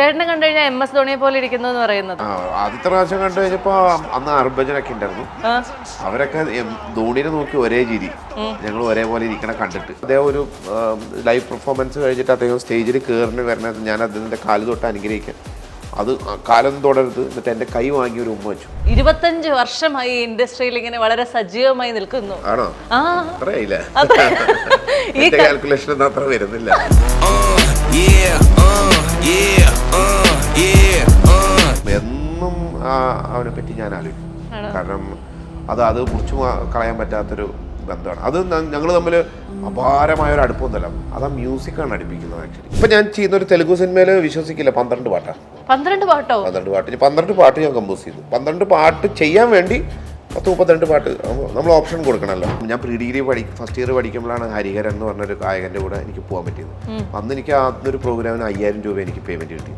ചേട്ടനെ കണ്ടു കഴിഞ്ഞാൽ MS ധോണിയെ പോലെ ഇരിക്കുന്നു എന്ന് പറയുന്നത്. ആദ്യത്തെ പ്രാവശ്യം കണ്ടു കഴിഞ്ഞപ്പോ അന്ന് ഹർഭജനൊക്കെ ഉണ്ടായിരുന്നു. അവരൊക്കെ ധോണിനെ നോക്കി ഒരേ ചിരി, ഞങ്ങൾ ഒരേപോലെ ഇരിക്കണ കണ്ടിട്ട്. അദ്ദേഹം ഒരു ലൈവ് പെർഫോമൻസ് കഴിഞ്ഞിട്ട് അദ്ദേഹം സ്റ്റേജിൽ കയറിന് വരണത് ഞാൻ അദ്ദേഹത്തിന്റെ കാല് തൊട്ട് അനുഗ്രഹിക്കാൻ. അത് കാലം തുടരുത്, എന്നിട്ട് എന്റെ കൈ വാങ്ങി ഒരു ഉമ്മ വെച്ചു. 25 വർഷമായി ഇൻഡസ്ട്രിയിൽ ഇങ്ങനെ വളരെ സജീവമായി നിൽക്കുന്നു. ആണോ? അത്രയില്ല, ഈ കാൽക്കുലേഷൻ ഒന്നും അത്ര വരുന്നില്ല. എന്നും അവനെ പറ്റി ഞാൻ ആലോചിക്കും. കാരണം അത് മുറിച്ചു കളയാൻ പറ്റാത്തൊരു ബന്ധമാണ്. അത് ഞങ്ങൾ തമ്മിൽ അപാരമായ ഒരു അടുപ്പമൊന്നുമല്ല, അത് ആ മ്യൂസിക്കാണ് അടുപ്പിക്കുന്നത്. ആക്ച്വലി ഇപ്പൊ ഞാൻ ചെയ്യുന്ന ഒരു തെലുഗു സിനിമയിൽ വിശ്വസിക്കില്ല, 12 പാട്ടാണ്. 12 പാട്ടോ? 12 പാട്ട് ഞാൻ കമ്പോസ് ചെയ്തു. 12 പാട്ട് ചെയ്യാൻ വേണ്ടി 10-32 പാട്ട് നമ്മൾ ഓപ്ഷൻ കൊടുക്കണമല്ലോ. ഞാൻ പ്രീ ഡിഗ്രി ഫസ്റ്റ് ഇയർ പഠിക്കുമ്പോഴാണ് ഹരിഹരൻ എന്ന് പറഞ്ഞൊരു ഗായകന്റെ കൂടെ എനിക്ക് പോകാൻ പറ്റിയത്. അന്ന് എനിക്ക് അന്നൊരു പ്രോഗ്രാമിന് 5000 രൂപ എനിക്ക് പേയ്മെന്റ് കിട്ടി.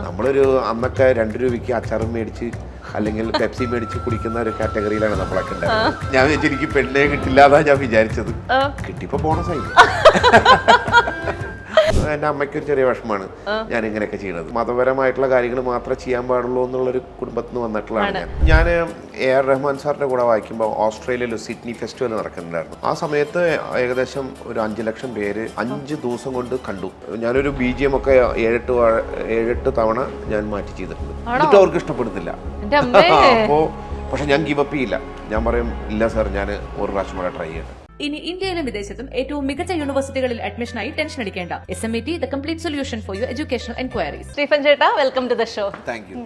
നമ്മളൊരു അന്നൊക്കെ 2 രൂപയ്ക്ക് അച്ചാറും മേടിച്ച് അല്ലെങ്കിൽ പെപ്സി മേടിച്ച് കുടിക്കുന്ന ഒരു കാറ്റഗറിയിലാണ് നമ്മളൊക്കെ ഉണ്ടായിരുന്നത്. ഞാൻ വിചാരിച്ചു എനിക്ക് പെണ്ണേ കിട്ടില്ലാതാ ഞാൻ വിചാരിച്ചത്. കിട്ടിയപ്പോ ബോണസായി. എൻ്റെ അമ്മയ്ക്കൊരു ചെറിയ വിഷമമാണ് ഞാൻ ഇങ്ങനെയൊക്കെ ചെയ്യണത്. മതപരമായിട്ടുള്ള കാര്യങ്ങൾ മാത്രമേ ചെയ്യാൻ പാടുള്ളൂ എന്നുള്ളൊരു കുടുംബത്തിൽ നിന്ന് വന്നിട്ടുള്ളതാണ് ഞാൻ. AR റഹ്മാൻ സാറിൻ്റെ കൂടെ വായിക്കുമ്പോൾ ഓസ്ട്രേലിയയിൽ സിഡ്നി ഫെസ്റ്റിവൽ നടക്കുന്നുണ്ടായിരുന്നു. ആ സമയത്ത് ഏകദേശം ഒരു 5 ലക്ഷം പേര് 5 ദിവസം കൊണ്ട് കണ്ടു. ഞാനൊരു BGM ഒക്കെ 7-8 തവണ ഞാൻ മാറ്റി ചെയ്തിട്ടുണ്ട്. എന്നിട്ട് അവർക്ക് ഇഷ്ടപ്പെടുന്നില്ല. അപ്പോൾ പക്ഷെ ഞാൻ ഗിവ് അപ്പ് ചെയ്യില്ല. ഞാൻ പറയും ഇല്ല സാർ, ഞാൻ ഒരു പ്രാവശ്യം കൂടെ ട്രൈ ചെയ്യട്ടെ. ഇനി ഇന്ത്യയിലും വിദേശത്തും ഏറ്റവും മികച്ച യൂണിവേഴ്സിറ്റികളിൽ അഡ്മിഷനായി ടെൻഷൻ അടിക്കേണ്ട. SMET, the complete solution for your educational enquiries. Stephen ചേട്ടാ, welcome to the show. Thank you.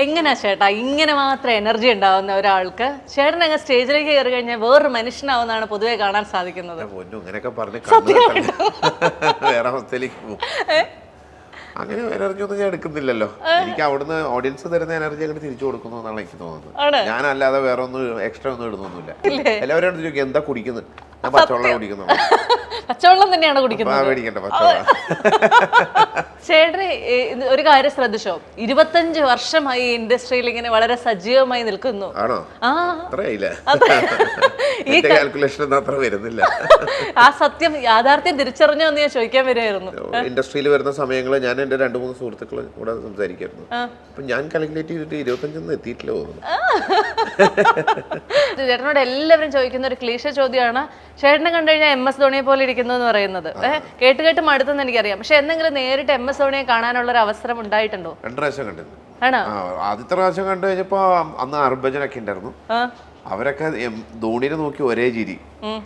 എങ്ങനെയാ ചേട്ടാ ഇങ്ങനെ മാത്രം എനർജി ഉണ്ടാവുന്ന ഒരാൾക്ക് ചേട്ടൻ അങ്ങ് സ്റ്റേജിലേക്ക് കയറി കഴിഞ്ഞാൽ വേറൊരു മനുഷ്യനാവുന്നതാണ് പൊതുവെ കാണാൻ സാധിക്കുന്നത്? വേറെ അവസ്ഥയിലേക്ക് പോകും. അങ്ങനെ എനർജി ഒന്നും ഞാൻ എടുക്കുന്നില്ലല്ലോ. എനിക്ക് അവിടുന്ന് ഓഡിയൻസ് തരുന്ന എനർജി അങ്ങോട്ട് തിരിച്ചു കൊടുക്കുന്നു എന്നാണ് എനിക്ക് തോന്നുന്നത്. ഞാനല്ലാതെ വേറെ ഒന്നും എക്സ്ട്രാ ഒന്നും ഇടുന്നൊന്നുമില്ല. എല്ലാവരും ചോദിക്കും എന്താ കുടിക്കുന്നത്? ഞാൻ പച്ചവെള്ളം കുടിക്കുന്നു. പച്ചവെള്ളം തന്നെയാണ് കുടിക്കുന്നത്. മേടിക്കണ്ട പച്ചവെള്ളം. ചേട്ടന് ഒരു കാര്യം ശ്രദ്ധിച്ചോ, 25 വർഷമായി ഇൻഡസ്ട്രിയിൽ ഇങ്ങനെ വളരെ സജീവമായി നിൽക്കുന്നു. ആണോ? അത്രയില്ല, ഈ കാൽക്കുലേഷൻ ഒന്നും അത്ര വരുന്നില്ല. ആ സത്യം യാഥാർത്ഥ്യം തിരിച്ചറിഞ്ഞോ എന്ന് ഞാൻ ചോദിക്കാൻ വരുമായിരുന്നു. ഇൻഡസ്ട്രിയിൽ വരുന്ന സമയങ്ങളിൽ ഞാൻ എന്റെ 2-3 സുഹൃത്തുക്കൾ കൂടെ സംസാരിക്കായിരുന്നു. അപ്പൊ ഞാൻ കാൽക്കുലേറ്റ് ചെയ്തിട്ട് 25 എത്തിയിട്ടില്ല തോന്നുന്നു. ചേട്ടനോട് എല്ലാവരും ചോദിക്കുന്ന ഒരു ക്ലീശ ചോദ്യമാണ്, ചേട്ടനെ കണ്ടു കഴിഞ്ഞാൽ MS ധോണിയെ പോലെ ഇരിക്കുന്നു എന്ന് പറയുന്നത്. കേട്ട് കേട്ട് മടുത്തെന്ന് എനിക്കറിയാം. പക്ഷെ എന്തെങ്കിലും നേരിട്ട് MS ധോണിയെ കാണാനുള്ള ഒരു അവസരം ഉണ്ടായിട്ടുണ്ടോ? 2 പ്രാവശ്യം കണ്ടിരുന്നു. ആണോ? ആദ്യത്തെ പ്രാവശ്യം കണ്ടു കഴിഞ്ഞപ്പോ അന്ന് ഹർഭജനൊക്കെ ഉണ്ടായിരുന്നു. അവരൊക്കെ ധോണിനെ നോക്കി ഒരേ ചിരി,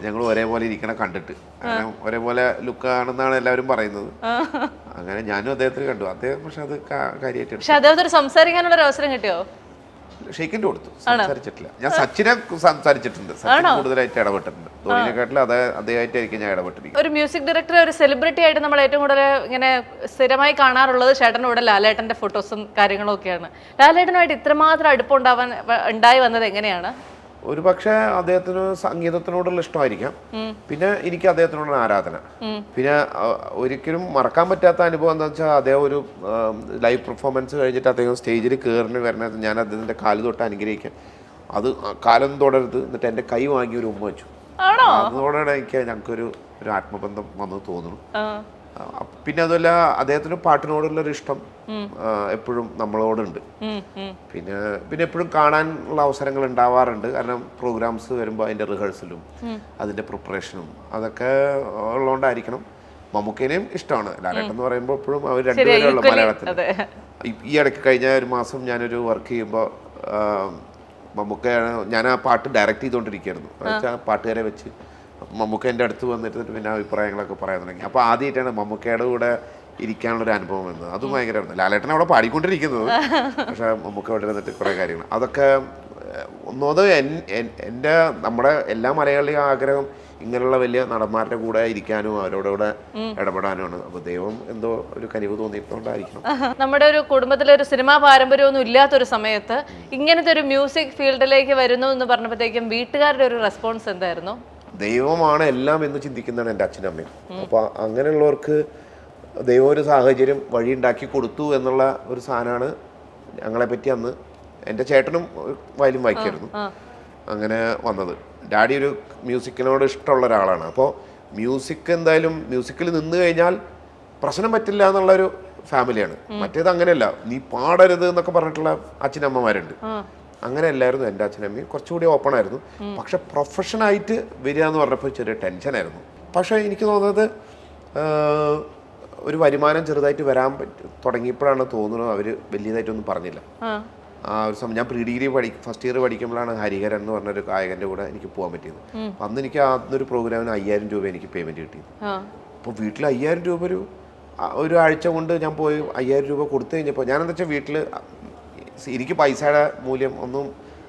ഞങ്ങൾ ഒരേപോലെ ഇരിക്കണ കണ്ടിട്ട്. അങ്ങനെ ഒരേപോലെ ലുക്ക് ആണെന്നാണ് എല്ലാവരും പറയുന്നത്. അങ്ങനെ ഞാനും അദ്ദേഹത്തിന് കണ്ടു. അദ്ദേഹം പക്ഷെ അത് കാര്യമായിട്ട്. പക്ഷെ അദ്ദേഹത്തിന് സംസാരിക്കാനുള്ള ഒരു അവസരം കിട്ടിയോ? ഷെയ്ക്കിന്റെ കൊടുത്തു, സംസാരിച്ചിട്ടില്ല. ഞാൻ സച്ചിനെ സംസാരിച്ചിട്ടുണ്ട്. സച്ചിൻ കൂടുതലായിട്ട് ഇടപെട്ടിട്ടുണ്ട്. ധോണിനെക്കാട്ടിലും അദ്ദേഹമായിട്ടായിരിക്കും ഞാൻ ഇടപെട്ടിരിക്കുന്നത്. ഒരു മ്യൂസിക് ഡയറക്ടർ, ഒരു സെലിബ്രിറ്റി ആയിട്ട് നമ്മൾ ഏറ്റവും കൂടുതൽ ഇങ്ങനെ സ്ഥിരമായി കാണാറുള്ളത് ചേട്ടൻ്റെ കൂടെ ലാലേട്ടന്റെ ഫോട്ടോസും കാര്യങ്ങളും ഒക്കെയാണ്. ലാലേട്ടനുമായിട്ട് ഇത്രമാത്രം അടുപ്പം ഉണ്ടായി വന്നത് എങ്ങനെയാണ്? ഒരു പക്ഷേ അദ്ദേഹത്തിന് സംഗീതത്തിനോടുള്ള ഇഷ്ടമായിരിക്കാം. പിന്നെ എനിക്ക് അദ്ദേഹത്തിനോടുള്ള ആരാധന. പിന്നെ ഒരിക്കലും മറക്കാൻ പറ്റാത്ത അനുഭവം എന്താ വെച്ചാൽ അദ്ദേഹം ഒരു ലൈവ് പെർഫോമൻസ് കഴിഞ്ഞിട്ട് അദ്ദേഹം സ്റ്റേജിൽ കയറിന് വരണത് ഞാൻ അദ്ദേഹത്തിന്റെ കാല് തൊട്ട് അനുഗ്രഹിക്കാൻ. അത് കാലം തുടരുത്, എന്നിട്ട് എന്റെ കൈ വാങ്ങി ഒരു ഉമ്മ വെച്ചു. അതോടെ എനിക്ക് ഞങ്ങൾക്കൊരു ആത്മബന്ധം വന്നു തോന്നുന്നു. പിന്നെ അതുമല്ല അദ്ദേഹത്തിന് പാട്ടിനോടുള്ളൊരു ഇഷ്ടം എപ്പോഴും നമ്മളോടുണ്ട്. പിന്നെ എപ്പോഴും കാണാനുള്ള അവസരങ്ങൾ ഉണ്ടാവാറുണ്ട്. കാരണം പ്രോഗ്രാംസ് വരുമ്പോൾ അതിൻ്റെ റിഹേഴ്സലും അതിൻ്റെ പ്രിപ്പറേഷനും അതൊക്കെ ഉള്ളതുകൊണ്ടായിരിക്കണം. മമ്മൂക്കേനെയും ഇഷ്ടമാണ്. ലാലേട്ടൻ എന്ന് പറയുമ്പോൾ എപ്പോഴും അവർ രണ്ടുപേരുള്ള മലയാളത്തിൽ. ഈ ഇടയ്ക്ക് കഴിഞ്ഞ ഒരു മാസം ഞാനൊരു വർക്ക് ചെയ്യുമ്പോൾ മമ്മൂക്കയാണ്, ഞാൻ ആ പാട്ട് ഡയറക്റ്റ് ചെയ്തുകൊണ്ടിരിക്കുകയായിരുന്നു. പാട്ടുകാരെ വെച്ച് മമ്മൂക്ക എൻ്റെ അടുത്ത് വന്നിട്ട് പിന്നെ അഭിപ്രായങ്ങളൊക്കെ പറയാൻ തുടങ്ങി. അപ്പോൾ ആദ്യമായിട്ടാണ് മമ്മൂക്കയുടെ കൂടെ ഇരിക്കാനുള്ളൊരു അനുഭവം വന്നത്. അതും ഭയങ്കരമായിരുന്നു. ലാലേട്ടൻ അവിടെ പാടിക്കൊണ്ടിരിക്കുന്നത്, പക്ഷേ മമ്മൂക്ക അവിടെ വന്നിട്ട് കുറേ കാര്യങ്ങൾ അതൊക്കെ ഒന്നത് നമ്മുടെ എല്ലാ മലയാളിയും ആഗ്രഹം ഇങ്ങനെയുള്ള വലിയ നടന്മാരുടെ കൂടെ ഇരിക്കാനും അവരോടുകൂടെ ഇടപെടാനുമാണ്. അപ്പോൾ ദൈവം എന്തോ ഒരു കനിവ് തോന്നിയിട്ടുണ്ടായിരിക്കണം. നമ്മുടെ ഒരു കുടുംബത്തിലെ ഒരു സിനിമാ പാരമ്പര്യമൊന്നും ഇല്ലാത്തൊരു സമയത്ത് ഇങ്ങനത്തെ ഒരു മ്യൂസിക് ഫീൽഡിലേക്ക് വരുന്നു എന്ന് പറഞ്ഞപ്പോഴത്തേക്കും വീട്ടുകാരുടെ ഒരു റെസ്പോൺസ് എന്തായിരുന്നു? ദൈവമാണ് എല്ലാം എന്ന് ചിന്തിക്കുന്നതാണ് എൻ്റെ അച്ഛനും അമ്മയും. അപ്പോൾ അങ്ങനെയുള്ളവർക്ക് ദൈവം ഒരു സാഹചര്യം വഴി ഉണ്ടാക്കി കൊടുത്തു എന്നുള്ള ഒരു സാധനമാണ് ഞങ്ങളെപ്പറ്റി അന്ന്. എൻ്റെ ചേട്ടനും വയലിൻ വായിക്കായിരുന്നു. അങ്ങനെ വന്നത്. ഡാഡി ഒരു മ്യൂസിക്കിനോട് ഇഷ്ടമുള്ള ഒരാളാണ്. അപ്പോൾ മ്യൂസിക് എന്തായാലും മ്യൂസിക്കിൽ നിന്ന് കഴിഞ്ഞാൽ പ്രശ്നം പറ്റില്ല എന്നുള്ളൊരു ഫാമിലിയാണ്. മറ്റേത് അങ്ങനെയല്ല, നീ പാടരുത് എന്നൊക്കെ പറഞ്ഞിട്ടുള്ള അച്ഛനമ്മമാരുണ്ട്. അങ്ങനെ അല്ലായിരുന്നു എൻ്റെ അച്ഛനമ്മയും. കുറച്ചുകൂടി ഓപ്പൺ ആയിരുന്നു. പക്ഷെ പ്രൊഫഷനായിട്ട് വരിക എന്ന് പറഞ്ഞപ്പോൾ ചെറിയ ടെൻഷനായിരുന്നു. പക്ഷേ എനിക്ക് തോന്നുന്നത് ഒരു വരുമാനം ചെറുതായിട്ട് വരാൻ തുടങ്ങിയപ്പോഴാണ് തോന്നുന്നത് അവർ വലിയതായിട്ടൊന്നും പറഞ്ഞില്ല. ആ ഒരു സമയം ഞാൻ പ്രീ ഡിഗ്രി ഫസ്റ്റ് ഇയർ പഠിക്കുമ്പോഴാണ് ഹരിഹരൻ എന്ന് പറഞ്ഞൊരു ഗായകൻ്റെ കൂടെ എനിക്ക് പോകാൻ പറ്റിയത്. അന്ന് എനിക്ക് അന്നൊരു പ്രോഗ്രാമിന് 5000 രൂപ എനിക്ക് പേയ്മെൻറ്റ് കിട്ടിയത്. അപ്പോൾ വീട്ടിൽ 5000 രൂപ ഒരു ആഴ്ച കൊണ്ട് ഞാൻ പോയി 5000 രൂപ കൊടുത്തു കഴിഞ്ഞപ്പോൾ ഞാനെന്താ വെച്ചാൽ വീട്ടിൽ എനിക്ക് പൈസയുടെ മൂല്യം ഒന്നും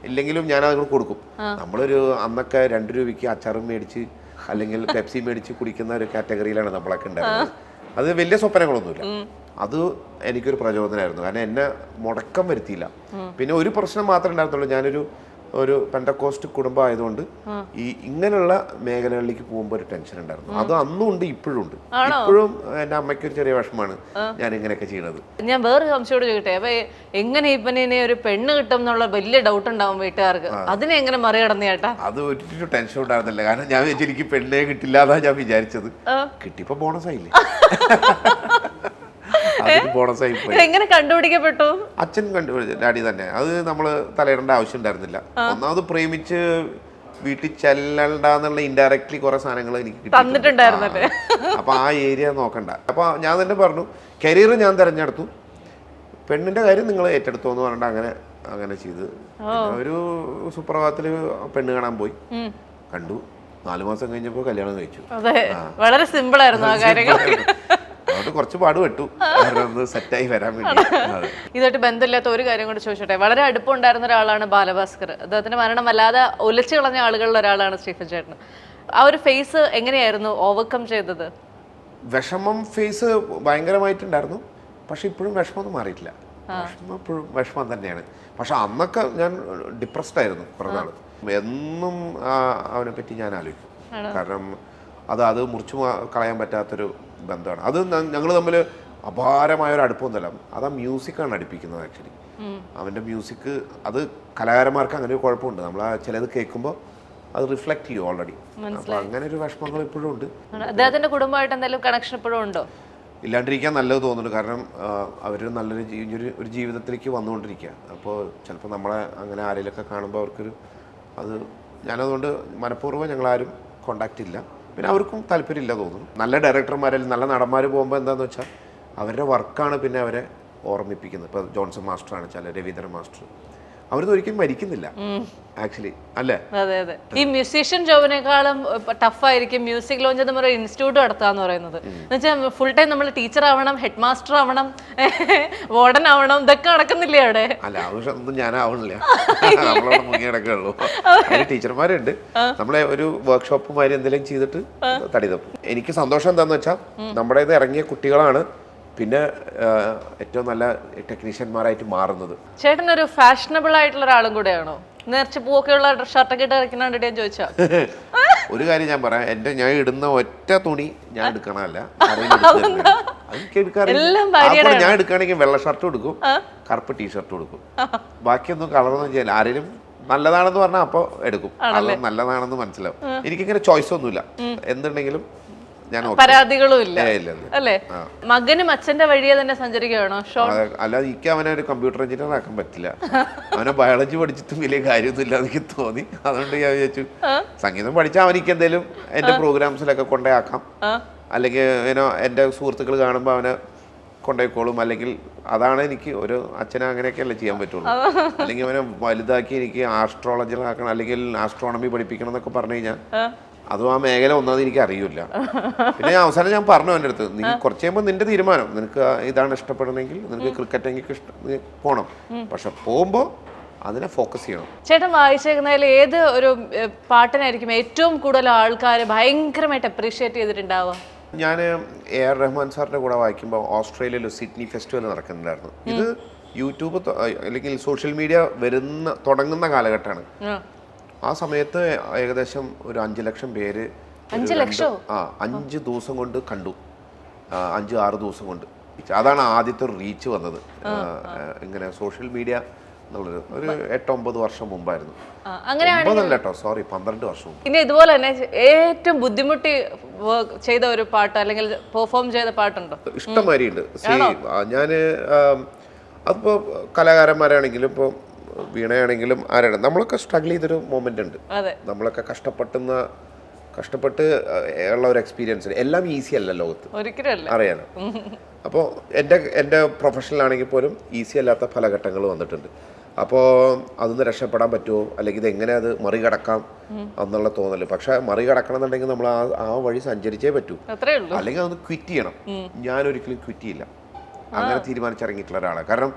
ഇല്ലെങ്കിലും ഞാൻ അത് കൊടുക്കും. നമ്മളൊരു അന്നൊക്കെ 2 രൂപയ്ക്ക് അച്ചാറും മേടിച്ച് അല്ലെങ്കിൽ പെപ്സി മേടിച്ച് കുടിക്കുന്ന ഒരു കാറ്റഗറിയിലാണ് നമ്മളൊക്കെ ഉണ്ടായിരുന്നത്. അത് വലിയ സ്വപ്നങ്ങളൊന്നുമില്ല. അത് എനിക്കൊരു പ്രചോദനമായിരുന്നു. കാരണം എന്നെ മുടക്കം വരുത്തിയില്ല. പിന്നെ ഒരു പ്രശ്നം മാത്രമേ ഉണ്ടായിരുന്നുള്ളൂ, ഞാനൊരു പെന്തക്കോസ്റ്റ് കുടുംബം ആയതുകൊണ്ട് ഈ ഇങ്ങനെയുള്ള മേഖലകളിലേക്ക് പോകുമ്പോൾ ഒരു ടെൻഷൻ ഉണ്ടായിരുന്നു. അത് അന്നും ഉണ്ട്, ഇപ്പോഴും ഉണ്ട്. ഇപ്പോഴും എൻ്റെ അമ്മയ്ക്ക് ഒരു ചെറിയ വിഷമമാണ് ഞാൻ ഇങ്ങനെയൊക്കെ ചെയ്യണത്. ഞാൻ വേറെ സംശയോട് ചോദിക്കട്ടെ, അപ്പൊ എങ്ങനെ ഇവനെ ഒരു പെണ്ണ് കിട്ടും എന്നുള്ള വലിയ ഡൗട്ട് ഉണ്ടാവും വീട്ടുകാർക്ക്, അതിനെ എങ്ങനെ മറികടന്നു ചേട്ടാ? അത് ഒരു ടെൻഷൻ ഉണ്ടായിരുന്നില്ല. കാരണം ഞാൻ വിചാരിച്ചു എനിക്ക് പെണ്ണേ കിട്ടില്ല എന്നാണ് ഞാൻ വിചാരിച്ചത്. കിട്ടിയപ്പോ ബോണസ് ആയില്ലേ. എങ്ങനെ കണ്ടുപിടിക്കപ്പെട്ടു? അച്ഛൻ ഡാഡി തന്നെ. അത് നമ്മള് തലയിടേണ്ട ആവശ്യം ഉണ്ടായിരുന്നില്ല. ഒന്നാമത് പ്രേമിച്ച് വീട്ടിൽ ചെല്ലണ്ടെന്നുള്ള ഇൻഡയറക്ട്ലി കുറെ സാധനങ്ങൾ എനിക്ക് തന്നിട്ടുണ്ടായിരുന്നല്ലേ. അപ്പൊ ആ ഏരിയ നോക്കണ്ട. അപ്പൊ ഞാൻ തന്നെ പറഞ്ഞു കരിയർ ഞാൻ തെരഞ്ഞെടുത്തു, പെണ്ണിന്റെ കാര്യം നിങ്ങൾ ഏറ്റെടുത്തു എന്ന് പറഞ്ഞിട്ട് അങ്ങനെ ചെയ്ത്. ഒരു സുപ്രഭാതത്തില് പെണ്ണ് കാണാൻ പോയി, കണ്ടു. 4 മാസം കഴിഞ്ഞപ്പോ കല്യാണം കഴിച്ചു. വളരെ സിമ്പിൾ ആയിരുന്നു ആ കാര്യങ്ങൾ. അതുകൊണ്ട് കുറച്ച് പാട് പെട്ടു സെറ്റായി വരാൻ വേണ്ടി. ഇതായിട്ട് ബന്ധമില്ലാത്ത ഒരു കാര്യം കൂടി ചോദിച്ചോട്ടെ. വളരെ അടുപ്പമുണ്ടായിരുന്ന ഒരാളാണ് ബാലഭാസ്കർ. അദ്ദേഹത്തിന്റെ മരണം വല്ലാതെ ഒലിച്ചു കളഞ്ഞ ആളുകളിൽ ഒരാളാണ് സ്റ്റീഫൻ ചേട്ടൻ. ആ ഒരു ഫേസ് എങ്ങനെയായിരുന്നു ഓവർകം ചെയ്തത്? വിഷമം ഫേസ് ഭയങ്കരമായിട്ടുണ്ടായിരുന്നു. പക്ഷെ ഇപ്പോഴും വിഷമമൊന്നും മാറിയിട്ടില്ല. വിഷമം ഇപ്പോഴും വിഷമം തന്നെയാണ്. പക്ഷെ അന്നൊക്കെ ഞാൻ ഡിപ്രസ്ഡ് ആയിരുന്നു കുറേ നാൾ. എന്നും അവനെ പറ്റി ഞാൻ ആലോചിക്കും. കാരണം അത് മുറിച്ചു കളയാൻ പറ്റാത്തൊരു ബന്ധമാണ്. അത് ഞങ്ങൾ തമ്മിൽ അപാരമായൊരു അടുപ്പമൊന്നുമല്ല. അത് ആ മ്യൂസിക്കാണ് അടുപ്പിക്കുന്നത്. ആക്ച്വലി അവൻ്റെ മ്യൂസിക് അത് കലാകാരന്മാർക്ക് അങ്ങനെ ഒരു കുഴപ്പമുണ്ട്. നമ്മൾ ആ ചിലത് കേൾക്കുമ്പോൾ അത് റിഫ്ലക്ട് ചെയ്യും ഓൾറെഡി. അപ്പോൾ അങ്ങനെ ഒരു വിഷമങ്ങൾ ഇപ്പോഴും ഉണ്ട്. അദ്ദേഹത്തിന്റെ കുടുംബമായിട്ട് എന്തെങ്കിലും കണക്ഷൻ ഇപ്പോഴും ഉണ്ടോ? ഇല്ലാണ്ടിരിക്കാൻ നല്ലത് തോന്നുന്നുണ്ട്. കാരണം അവർ നല്ലൊരു ജീവിതത്തിലേക്ക് വന്നുകൊണ്ടിരിക്കുക. അപ്പോൾ ചിലപ്പോൾ നമ്മളെ അങ്ങനെ ആരെങ്കിലുമൊക്കെ കാണുമ്പോൾ അവർക്കൊരു ഞാനതുകൊണ്ട് മനഃപൂർവ്വം ഞങ്ങളാരും കോണ്ടാക്റ്റ് ഇല്ല. പിന്നെ അവർക്കും താല്പര്യമില്ല തോന്നുന്നു. നല്ല ഡയറക്ടർമാരെല്ലാം നല്ല നടന്മാർ പോകുമ്പോൾ എന്താണെന്ന് വെച്ചാൽ അവരുടെ വർക്കാണ് പിന്നെ അവരെ ഓർമ്മിപ്പിക്കുന്നത്. ഇപ്പോൾ ജോൺസൺ മാസ്റ്റർ ആണ്, രവീന്ദ്രൻ മാസ്റ്റർ, അവരൊന്നും ഒരിക്കലും മരിക്കുന്നില്ല ആക്ച്വലി, അല്ലേ? അതെ അതെ. ഈ മ്യൂസീഷ്യൻ ജോബിനേക്കാളും ടഫായിരിക്കും മ്യൂസിക് ലോഞ്ച് എന്ന് പറയുന്ന ഇൻസ്റ്റിറ്റ്യൂട്ട് നടത്താന്ന് പറയുന്നത്. എന്നുവെച്ചാൽ ഫുൾ ടൈം നമ്മൾ ടീച്ചർ ആവണം, ഹെഡ് മാസ്റ്റർ ആവണം, വാർഡൻ ആവണം, ഇതൊക്കെ നടക്കുന്നില്ലേ അവിടെ? അല്ല, ആവശ്യമൊന്നും ഞാനാവണില്ല, നമ്മളവിടെ മുങ്ങി കിടക്കുള്ളൂ. അതിന് ടീച്ചർമാരുണ്ട്. നമ്മളെ ഒരു വർക്ക്ഷോപ്പുമാര് എന്തെങ്കിലും ചെയ്തിട്ട് തടി തപ്പും. എനിക്ക് സന്തോഷം എന്താന്ന് വെച്ചാൽ നമ്മുടെ ഇത് ഇറങ്ങിയ കുട്ടികളാണ് പിന്നെ ഏറ്റവും നല്ല ടെക്നീഷ്യന്മാരായിട്ട് മാറുന്നത്. ചേട്ടനൊരു ഫാഷനബിൾ ആയിട്ടുള്ള ഒരാളും കൂടെയാണോ? നേർച്ച പൂവൊക്കെയുള്ള ഷർട്ടൊക്കെ ഇട്ട് ഇറക്കുന്നുണ്ട് ഞാൻ ചോദിച്ചാ. ഒരു കാര്യം ഞാൻ പറയാം, ഞാൻ ഇടുന്ന ഒറ്റ തുണി ഞാൻ എടുക്കണമല്ല. ഞാൻ എടുക്കുകയാണെങ്കിൽ വെള്ള ഷർട്ട് കൊടുക്കും, കറുപ്പ് ടീഷർട്ട് കൊടുക്കും. ബാക്കിയൊന്നും കളറൊന്നും ചെയ്യില്ല. ആരെങ്കിലും നല്ലതാണെന്ന് പറഞ്ഞാൽ അപ്പോൾ എടുക്കും, അത് നല്ലതാണെന്ന് മനസ്സിലാവും. എനിക്കിങ്ങനെ ചോയ്സ് ഒന്നുമില്ല. എന്തുണ്ടെങ്കിലും പരാതികളും ഇല്ല അല്ലേ? മകനും അച്ഛന്റെ വഴിയെ തന്നെ സഞ്ചരിക്കുകയാണോ? അല്ലാതെ എനിക്ക് അവനെ ഒരു കമ്പ്യൂട്ടർ എഞ്ചിനീയർ ആക്കാൻ പറ്റില്ല. അവനെ ബയോളജി പഠിച്ചിട്ടും വലിയ കാര്യമൊന്നുമില്ല എനിക്ക് തോന്നി. അതുകൊണ്ട് ഞാൻ വിചാരിച്ചു സംഗീതം പഠിച്ചാൽ അവനിക്ക് എന്തെങ്കിലും എന്റെ പ്രോഗ്രാംസിലൊക്കെ കൊണ്ടുപോയാക്കാം, അല്ലെങ്കിൽ എന്റെ സുഹൃത്തുക്കൾ കാണുമ്പോൾ അവനെ കൊണ്ടുപോയിക്കോളും. അല്ലെങ്കിൽ അതാണ് എനിക്ക് ഒരു അച്ഛനെ അങ്ങനെയൊക്കെയല്ലേ ചെയ്യാൻ പറ്റുള്ളൂ. അല്ലെങ്കിൽ അവനെ വലുതാക്കി എനിക്ക് ആസ്ട്രോളജിലാക്കണം അല്ലെങ്കിൽ ആസ്ട്രോണമി പഠിപ്പിക്കണം എന്നൊക്കെ പറഞ്ഞു കഴിഞ്ഞാൽ അതും ആ മേഖല ഒന്നാമത് എനിക്ക് അറിയില്ല. പിന്നെ അവസാനം ഞാൻ പറഞ്ഞു എൻ്റെ അടുത്ത്, നീ കുറച്ച് കഴിയുമ്പോൾ നിന്റെ തീരുമാനം, നിനക്ക് ഇതാണ് ഇഷ്ടപ്പെടണമെങ്കിൽ, നിനക്ക് ക്രിക്കറ്റ് എങ്കിൽ പോകണം, പക്ഷെ പോകുമ്പോൾ അതിനെ ഫോക്കസ് ചെയ്യണം. ചേട്ടൻ വായിച്ചേക്കുന്നതിൽ ഏത് ഒരു പാട്ടിനായിരിക്കും ഏറ്റവും കൂടുതൽ ആൾക്കാർ ഭയങ്കരമായിട്ട് അപ്രീഷിയേറ്റ് ചെയ്തിട്ടുണ്ടാവുക? ഞാൻ AR റഹ്മാൻ സാറിൻ്റെ കൂടെ വായിക്കുമ്പോൾ ഓസ്ട്രേലിയയിൽ സിഡ്നി ഫെസ്റ്റിവൽ നടക്കുന്നുണ്ടായിരുന്നു. ഇത് യൂട്യൂബ് അല്ലെങ്കിൽ സോഷ്യൽ മീഡിയ തുടങ്ങുന്ന കാലഘട്ടമാണ്. ആ സമയത്ത് ഏകദേശം ഒരു 5 ലക്ഷം പേര് 5 ദിവസം കൊണ്ട് കണ്ടു. 5-6 ദിവസം കൊണ്ട്. അതാണ് ആദ്യത്തെ ഒരു റീച്ച് വന്നത്. ഇങ്ങനെ സോഷ്യൽ മീഡിയ എന്നുള്ളൊരു ഒരു 8-9 വർഷം മുമ്പായിരുന്നു. അങ്ങനെയാണ് 9 കേട്ടോ, സോറി, 12 വർഷം മുമ്പ്. ഇനി ഇതുപോലെ തന്നെ ഏറ്റവും ബുദ്ധിമുട്ടി ചെയ്ത ഒരു പാട്ട് അല്ലെങ്കിൽ പെർഫോം ചെയ്ത പാട്ടുണ്ടോ? ഇഷ്ടംമാരിയുണ്ട്. ഞാൻ അതിപ്പോൾ കലാകാരന്മാരാണെങ്കിലും ഇപ്പോൾ വീണയാണെങ്കിലും ആരാണ്, നമ്മളൊക്കെ സ്ട്രഗിൾ ചെയ്തൊരു മൊമെന്റ് ഉണ്ട്. നമ്മളൊക്കെ കഷ്ടപ്പെട്ട് ഉള്ള ഒരു എക്സ്പീരിയൻസ്. എല്ലാം ഈസി അല്ല ലോകത്ത്, ഒരിക്കലും അറിയാലോ. അപ്പോൾ എൻ്റെ പ്രൊഫഷണലാണെങ്കിൽ പോലും ഈസി അല്ലാത്ത പല ഘട്ടങ്ങൾ വന്നിട്ടുണ്ട്. അപ്പോൾ അതൊന്ന് രക്ഷപ്പെടാൻ പറ്റുമോ, അല്ലെങ്കിൽ ഇതെങ്ങനെ അത് മറികടക്കാം എന്നുള്ള തോന്നല്. പക്ഷെ മറികടക്കണം എന്നുണ്ടെങ്കിൽ നമ്മൾ ആ വഴി സഞ്ചരിച്ചേ പറ്റൂ, അല്ലെങ്കിൽ അതൊന്ന് ക്വിറ്റ് ചെയ്യണം. ഞാൻ ഒരിക്കലും ക്വിറ്റ് ചെയ്യില്ല, അങ്ങനെ തീരുമാനിച്ചിറങ്ങിയിട്ടുള്ള ഒരാളാണ്. കാരണം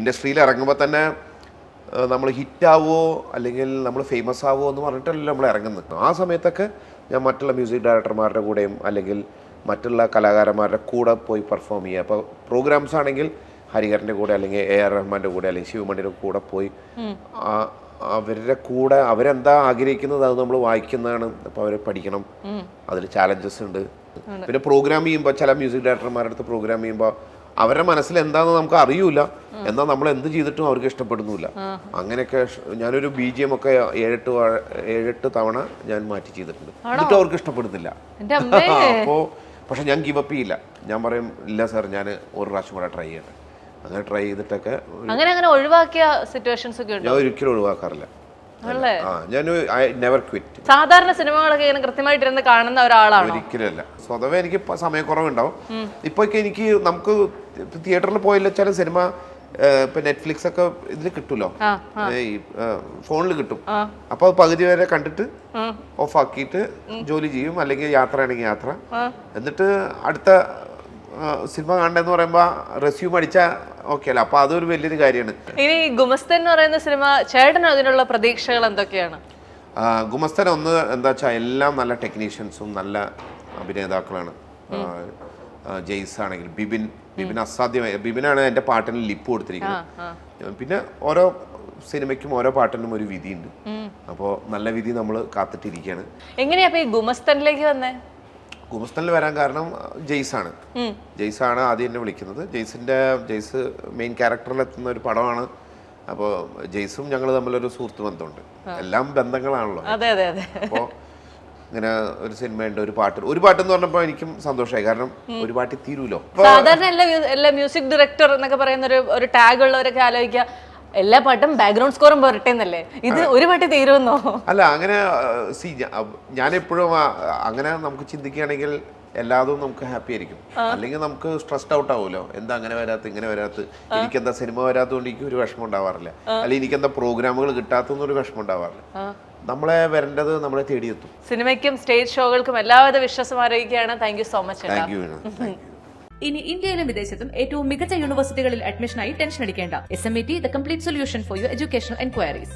ഇൻഡസ്ട്രിയിൽ ഇറങ്ങുമ്പോൾ തന്നെ നമ്മൾ ഹിറ്റാവോ അല്ലെങ്കിൽ നമ്മൾ ഫേമസ് ആവുമോ എന്ന് പറഞ്ഞിട്ടല്ല നമ്മൾ ഇറങ്ങുന്നത്. ആ സമയത്തൊക്കെ ഞാൻ മറ്റുള്ള മ്യൂസിക് ഡയറക്ടർമാരുടെ കൂടെയും അല്ലെങ്കിൽ മറ്റുള്ള കലാകാരന്മാരുടെ കൂടെ പോയി പെർഫോം ചെയ്യുക. അപ്പോൾ പ്രോഗ്രാംസ് ആണെങ്കിൽ ഹരിഹരൻ്റെ കൂടെ അല്ലെങ്കിൽ AR റഹ്മാൻ്റെ കൂടെ അല്ലെങ്കിൽ ശിവമണിയുടെ കൂടെ പോയി അവരുടെ കൂടെ അവരെന്താ ആഗ്രഹിക്കുന്നത് അത് നമ്മൾ വായിക്കുന്നതാണ്. അപ്പോൾ അവർ പഠിക്കണം, അതിൽ ചാലഞ്ചസ് ഉണ്ട്. പിന്നെ പ്രോഗ്രാം ചെയ്യുമ്പോൾ ചില മ്യൂസിക് ഡയറക്ടർമാരുടെ അടുത്ത് പ്രോഗ്രാം ചെയ്യുമ്പോൾ അവരുടെ മനസ്സിൽ എന്താണെന്ന് നമുക്ക് അറിയൂല, എന്നാൽ നമ്മൾ എന്ത് ചെയ്തിട്ടും അവർക്ക് ഇഷ്ടപ്പെടുന്നില്ല. അങ്ങനെയൊക്കെ ഞാനൊരു BGM ഒക്കെ 7-8 തവണ ഞാൻ മാറ്റി ചെയ്തിട്ടുണ്ട്, എന്നിട്ട് അവർക്ക് ഇഷ്ടപ്പെടുന്നില്ല. അപ്പോൾ പക്ഷെ ഞാൻ ഗിവ് അപ്പ് ചെയ്യില്ല. ഞാൻ പറയും ഇല്ല സാർ, ഞാൻ ഒരു പ്രാവശ്യം കൂടെ ട്രൈ ചെയ്യട്ടെ. അങ്ങനെ ട്രൈ ചെയ്തിട്ടൊക്കെ അങ്ങനെ ഒഴിവാക്കിയ സിറ്റുവേഷൻസ് ഒക്കെ ഞാൻ ഒരിക്കലും ഒഴിവാക്കാറില്ല. ഞാൻ നെവർ ക്വിറ്റ്. സാധാരണ സിനിമകളൊക്കെ ഇങ്ങനെ കൃത്യമായിട്ടിരുന്ന് കാണുന്ന ഒരാളാണ്? ഒരിക്കലല്ല. സ്വതവേ എനിക്ക് സമയക്കുറവുണ്ടാവും. ഇപ്പൊക്കെ എനിക്ക് നമുക്ക് തിയേറ്ററിൽ പോയില്ല ചില സിനിമ ഇപ്പൊ നെറ്റ്ഫ്ലിക്സ് ഒക്കെ ഇതിൽ കിട്ടുമല്ലോ, ഈ ഫോണിൽ കിട്ടും. അപ്പൊ അത് പകുതി വരെ കണ്ടിട്ട് ഓഫ് ആക്കിയിട്ട് ജോലി ചെയ്യും, അല്ലെങ്കിൽ യാത്ര ആണെങ്കിൽ യാത്ര. എന്നിട്ട് അടുത്ത സിനിമ കാണണ്ടെന്ന് പറയുമ്പോ റെസ്യൂം അടിച്ചാൽ ഓക്കെ അല്ല. അപ്പൊ അതൊരു വലിയൊരു കാര്യമാണ്. ഇനി ഗുമസ്തൻ എന്ന് പറയുന്ന സിനിമ ചേട്ടന് അതിനുള്ള പ്രതീക്ഷകൾ എന്തൊക്കെയാണ്? ഗുമസ്തൻ ഒന്ന് എന്താ വെച്ചാൽ എല്ലാം നല്ല ടെക്നീഷ്യൻസും നല്ല അഭിനേതാക്കളാണ്. ജെയ്സ് ആണെങ്കിൽ ബിബിൻ അസാധ്യമായി. ബിബിനാണ് എൻ്റെ പാട്ടിന് ലിപ്പ് കൊടുത്തിരിക്കുന്നത്. പിന്നെ ഓരോ സിനിമയ്ക്കും ഓരോ പാട്ടിനും ഒരു വിധിയുണ്ട്. അപ്പോൾ നല്ല വിധി നമ്മൾ കാത്തിട്ടിരിക്കുകയാണ്. എങ്ങനെയാ ഈ ഗുമസ്തനിലേക്ക് വന്നേ? ഗുമസ്തനിൽ വരാൻ കാരണം ജെയ്സാണ് ആദ്യം എന്നെ വിളിക്കുന്നത്. ജെയ്സ് മെയിൻ ക്യാരക്ടറിലെത്തുന്ന ഒരു പടമാണ്. അപ്പോൾ ജെയ്സും ഞങ്ങൾ തമ്മിലൊരു സുഹൃത്ത് ബന്ധമുണ്ട്. എല്ലാം ബന്ധങ്ങളാണല്ലോ. അപ്പോൾ ഇങ്ങനെ ഒരു സിനിമയുണ്ട്, ഒരു പാട്ട് എന്ന് പറഞ്ഞപ്പോൾ എനിക്കും സന്തോഷമായി. കാരണം ഒരു പാട്ടിൽ തീരുമല്ലോ. സാധാരണ എല്ലാ മ്യൂസിക് ഡയറക്ടർ എന്നൊക്കെ പറയുന്ന ഒരു ടാഗ് ഉള്ളവരൊക്കെ ആലോചിക്കുക എല്ലാ പാട്ടും ബാക്ക്ഗ്രൗണ്ട് സ്കോറും പോരട്ടെ എന്നല്ലേ, ഇത് ഒരു പാട്ട് തീരുമെന്നോ? അല്ല, അങ്ങനെ ഞാനെപ്പോഴും അങ്ങനെ നമുക്ക് ചിന്തിക്കുകയാണെങ്കിൽ എല്ലാതും നമുക്ക് ഹാപ്പി ആയിരിക്കും. അല്ലെങ്കിൽ നമുക്ക് സ്ട്രെസ്ഡ് ഔട്ട് ആവുമല്ലോ. എന്താ അങ്ങനെ വരാത്ത, ഇങ്ങനെ വരാത്ത, എനിക്കെന്താ സിനിമ വരാത്തതുകൊണ്ട് എനിക്ക് ഒരു വിഷമം ഉണ്ടാവാറില്ല, അല്ലെങ്കിൽ എനിക്കെന്താ പ്രോഗ്രാമുകൾ കിട്ടാത്തൊന്നും വിഷമം ഉണ്ടാവാറില്ല. നമ്മളെ വരേണ്ടത് നമ്മളെ തേടിയെത്തും. സിനിമയ്ക്കും സ്റ്റേജ് ഷോകൾക്കും എല്ലാവിധ വിശ്വാസം അറിയിക്കുകയാണ്. Thank you so much. Thank you. ഇനി ഇന്ത്യയിലും വിദേശത്തും ഏറ്റവും മികച്ച യൂണിവേഴ്സിറ്റികളിൽ അഡ്മിഷനായി ടെൻഷൻ അടിക്കേണ്ട. SMET, the complete solution for your educational enquiries.